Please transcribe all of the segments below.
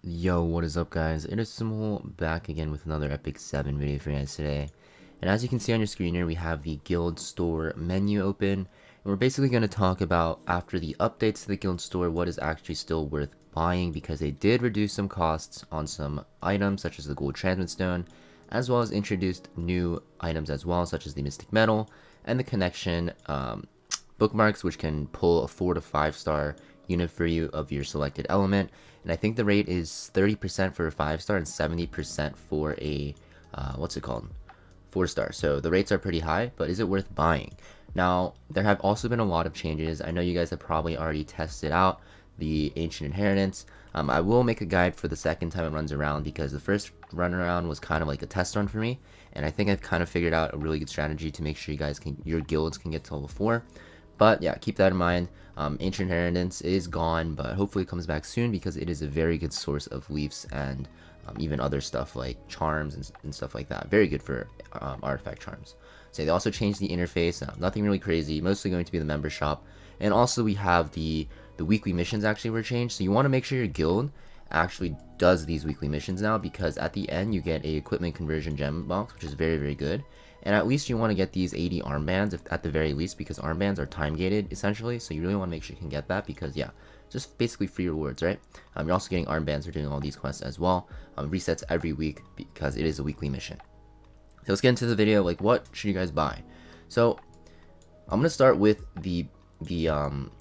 Yo, what is up guys? It is Samool back again with another Epic 7 video for you guys today. And as you can see on your screen here, we have the Guild Store menu open. And we're basically going to talk about, after the updates to the Guild Store, what is actually still worth buying, because they did reduce some costs on some items such as the Gold Transmit Stone, as well as introduced new items as well, such as the Mystic Metal and the Connection bookmarks, which can pull a 4 to 5 star unit for you of your selected element. And I think the rate is 30% for a 5-star and 70% for a what's it called, 4-star. So the rates are pretty high, but is it worth buying? Now, there have also been a lot of changes. I know you guys have probably already tested out the Ancient Inheritance. I will make a guide for the second time it runs around, because the first run around was kind of like a test run for me, and I think I've kind of figured out a really good strategy to make sure you guys can, your guilds can get to level 4. But yeah, keep that in mind. Ancient Inheritance is gone, but hopefully it comes back soon, because it is a very good source of leaves and even other stuff like charms and stuff like that. Very good for artifact charms. So they also changed the interface. Nothing really crazy, mostly going to be the member shop. And also we have the weekly missions actually were changed. So you want to make sure your guild actually does these weekly missions now, because at the end you get a equipment conversion gem box, which is very, very good. And at least you want to get these 80 armbands, if at the very least, because armbands are time gated essentially. So you really want to make sure you can get that, because yeah, just basically free rewards, right? You're also getting armbands for doing all these quests as well. Resets every week because it is a weekly mission. So let's get into the video. Like, what should you guys buy? So I'm gonna start with the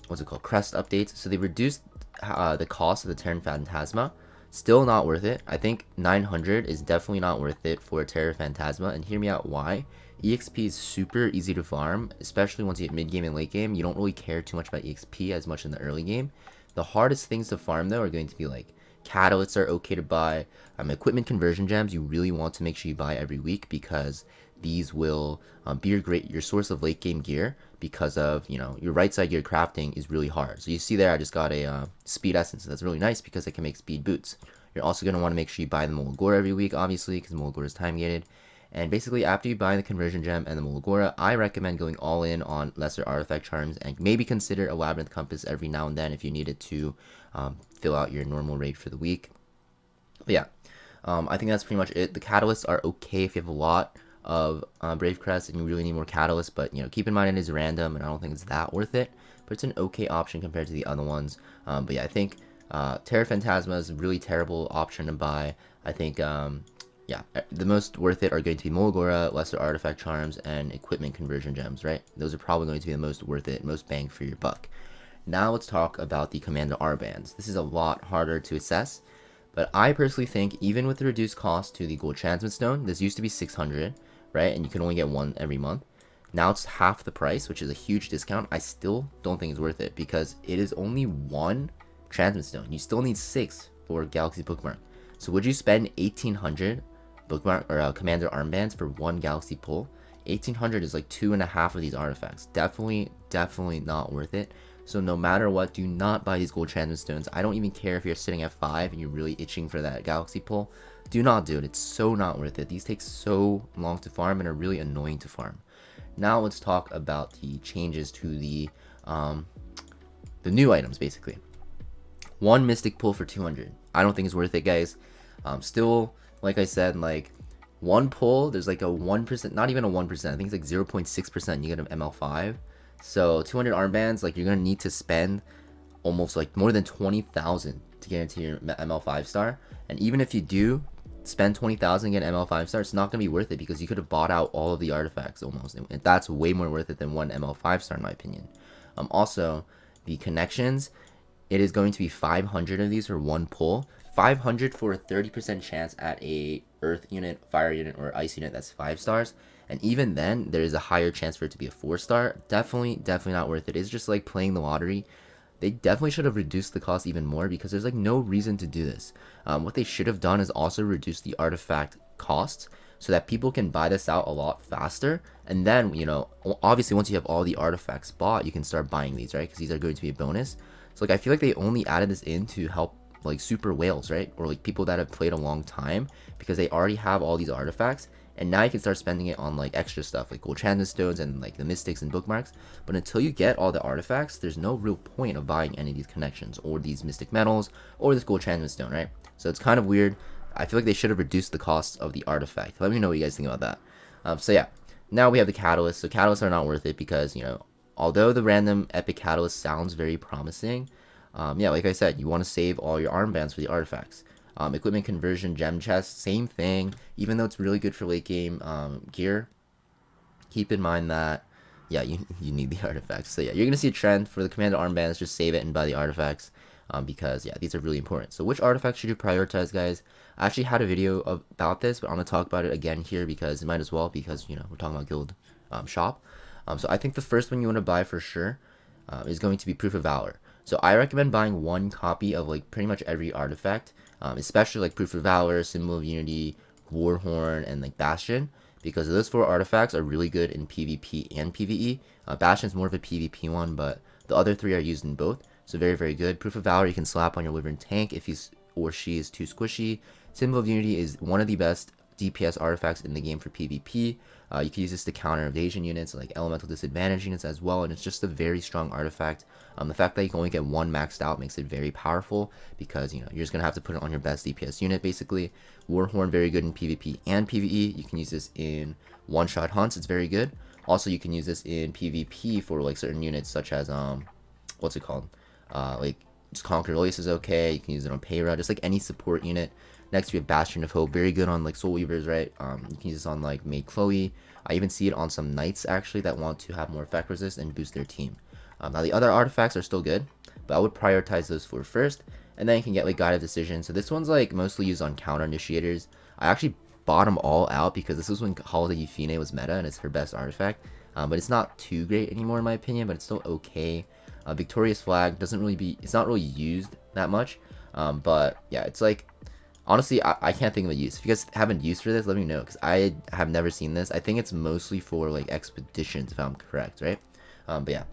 what's it called, crest updates. So they reduced the cost of the Terran Phantasma. Still not worth it. I think 900 is definitely not worth it for a Terra Phantasma, and hear me out why. EXP is super easy to farm, especially once you hit mid game and late game. You don't really care too much about EXP as much in the early game. The hardest things to farm though are going to be like catalysts are okay to buy. Equipment conversion gems you really want to make sure you buy every week, because these will be your source of late game gear, because of, you know, your right side gear crafting is really hard. So you see there, I just got a speed essence. That's really nice because it can make speed boots. You're also going to want to make sure you buy the Mulagora every week, obviously, because Mulagora is time gated. And basically, after you buy the conversion gem and the Mulagora, I recommend going all in on lesser artifact charms, and maybe consider a labyrinth compass every now and then if you needed to fill out your normal raid for the week. But yeah, I think that's pretty much it. The catalysts are okay if you have a lot of Brave Crest and you really need more catalysts, but you know, keep in mind it is random and I don't think it's that worth it, but it's an okay option compared to the other ones. But yeah, I think Terra Phantasma is a really terrible option to buy. I think yeah, the most worth it are going to be Mulagora, lesser artifact charms, and equipment conversion gems, right? Those are probably going to be the most worth it, most bang for your buck. Now let's talk about the Commander Armbands. This is a lot harder to assess, but I personally think even with the reduced cost to the Gold Transmit Stone, this used to be 600, right? And you can only get one every month. Now it's half the price, which is a huge discount. I still don't think it's worth it, because it is only one Transmit Stone. You still need 6 for Galaxy Bookmark. So would you spend 1800 bookmark or Commander Armbands for one Galaxy pull? 1800 is like 2.5 of these artifacts. Definitely not worth it. So no matter what, do not buy these Gold Transmit Stones. I don't even care if you're sitting at 5 and you're really itching for that Galaxy pull. Do not do it. It's so not worth it. These take so long to farm and are really annoying to farm. Now let's talk about the changes to the new items, basically. One Mystic pull for 200. I don't think it's worth it, guys. Still, like I said, like one pull, there's like a 1%, not even a 1%. I think it's like 0.6% you get an ML5. So 200 armbands, like you're gonna need to spend almost like more than 20,000 to get into your ML5 star. And even if you do spend 20,000 and get ML5 star, it's not gonna be worth it, because you could have bought out all of the artifacts almost, and that's way more worth it than one ML5 star in my opinion. Also, the connections, it is going to be 500 of these for one pull. 500 for a 30% chance at a earth unit, fire unit, or ice unit that's 5 stars. And even then, there is a higher chance for it to be a 4-star. Definitely not worth it. It's just like playing the lottery. They definitely should have reduced the cost even more, because there's like no reason to do this. What they should have done is also reduce the artifact costs, so that people can buy this out a lot faster. And then, you know, obviously once you have all the artifacts bought, you can start buying these, right? Because these are going to be a bonus. So like, I feel like they only added this in to help like super whales, right? Or like people that have played a long time, because they already have all these artifacts and now you can start spending it on like extra stuff like gold transmit stones and like the mystics and bookmarks. But until you get all the artifacts, there's no real point of buying any of these connections or these mystic metals or this gold transmit stone, right? So it's kind of weird. I feel like they should have reduced the cost of the artifact. Let me know what you guys think about that. So yeah, now we have the catalysts. So catalysts are not worth it because, you know, although the random epic catalyst sounds very promising, yeah, like I said, you want to save all your armbands for the artifacts. Equipment conversion, gem chest, same thing. Even though it's really good for late game gear, keep in mind that, yeah, you need the artifacts. So yeah, you're gonna see a trend for the commander armbands. Just save it and buy the artifacts because yeah, these are really important. So which artifacts should you prioritize, guys? I actually had a video about this, but I'm gonna talk about it again here because it might as well, because you know we're talking about guild shop. So I think the first one you want to buy for sure is going to be Proof of Valor. So I recommend buying one copy of like pretty much every artifact, especially like Proof of Valor, Symbol of Unity, Warhorn, and like Bastion, because those 4 artifacts are really good in PvP and PvE. Bastion's more of a PvP one, but the other 3 are used in both, so very, very good. Proof of Valor you can slap on your Wyvern tank if he's or she is too squishy. Symbol of Unity is one of the best DPS artifacts in the game for PvP. You can use this to counter evasion units, like elemental disadvantage units as well, and it's just a very strong artifact. The fact that you can only get 1 maxed out makes it very powerful because, you know, you're just going to have to put it on your best DPS unit, basically. Warhorn, very good in PvP and PvE. You can use this in one-shot hunts, it's very good. Also, you can use this in PvP for, like, certain units such as, what's it called? Like, just Conquer Release is okay. You can use it on Payra, just like any support unit. Next, we have Bastion of Hope, very good on like Soul Weavers, right? You can use this on like Maid Chloe. I even see it on some knights actually that want to have more effect resist and boost their team. Now the other artifacts are still good, but I would prioritize those 4 first, and then you can get like Guide of Decision. So this one's like mostly used on counter initiators. I actually bought them all out because this was when Holiday Euphine was meta and it's her best artifact. But it's not too great anymore in my opinion, but it's still okay. Victorious Flag doesn't really be, it's not really used that much, but yeah, it's like, honestly, I can't think of a use. If you guys haven't used for this, let me know, because I have never seen this. I think it's mostly for like expeditions, if I'm correct, right? But yeah,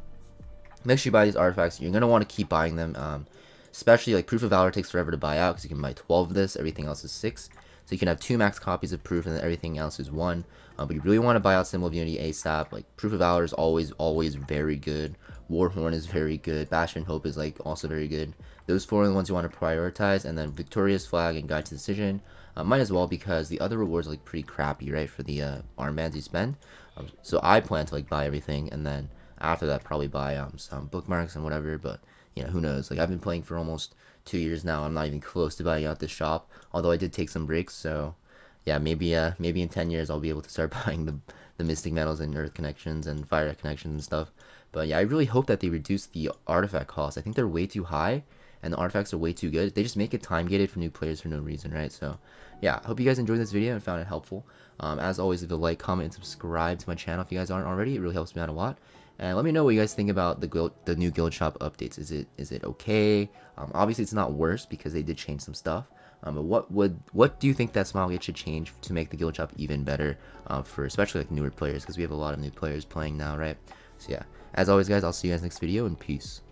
make sure you buy these artifacts. You're gonna want to keep buying them, especially like Proof of Valor takes forever to buy out because you can buy 12 of this. Everything else is 6, so you can have 2 max copies of Proof, and then everything else is 1. But you really want to buy out Symbol of Unity ASAP. Like Proof of Valor is always very good. Warhorn is very good. Bastion Hope is like also very good. Those 4 are the ones you want to prioritize, and then Victorious Flag and Guide to Decision might as well, because the other rewards are like pretty crappy, right, for the armbands you spend. So I plan to like buy everything, and then after that probably buy some bookmarks and whatever. But you know, who knows? Like I've been playing for almost 2 years now. I'm not even close to buying out this shop, although I did take some breaks. So yeah, maybe in 10 years I'll be able to start buying the mystic metals and earth connections and fire connections and stuff. But yeah, I really hope that they reduce the artifact costs. I think they're way too high, and the artifacts are way too good. They just make it time gated for new players for no reason, right? So yeah, I hope you guys enjoyed this video and found it helpful. As always, leave a like, comment, and subscribe to my channel if you guys aren't already. It really helps me out a lot. And let me know what you guys think about the new guild shop updates. Is it okay? Obviously it's not worse because they did change some stuff. But what do you think that Smilegate should change to make the guild shop even better for especially like newer players, because we have a lot of new players playing now, right? So yeah, as always guys, I'll see you guys next video, and peace.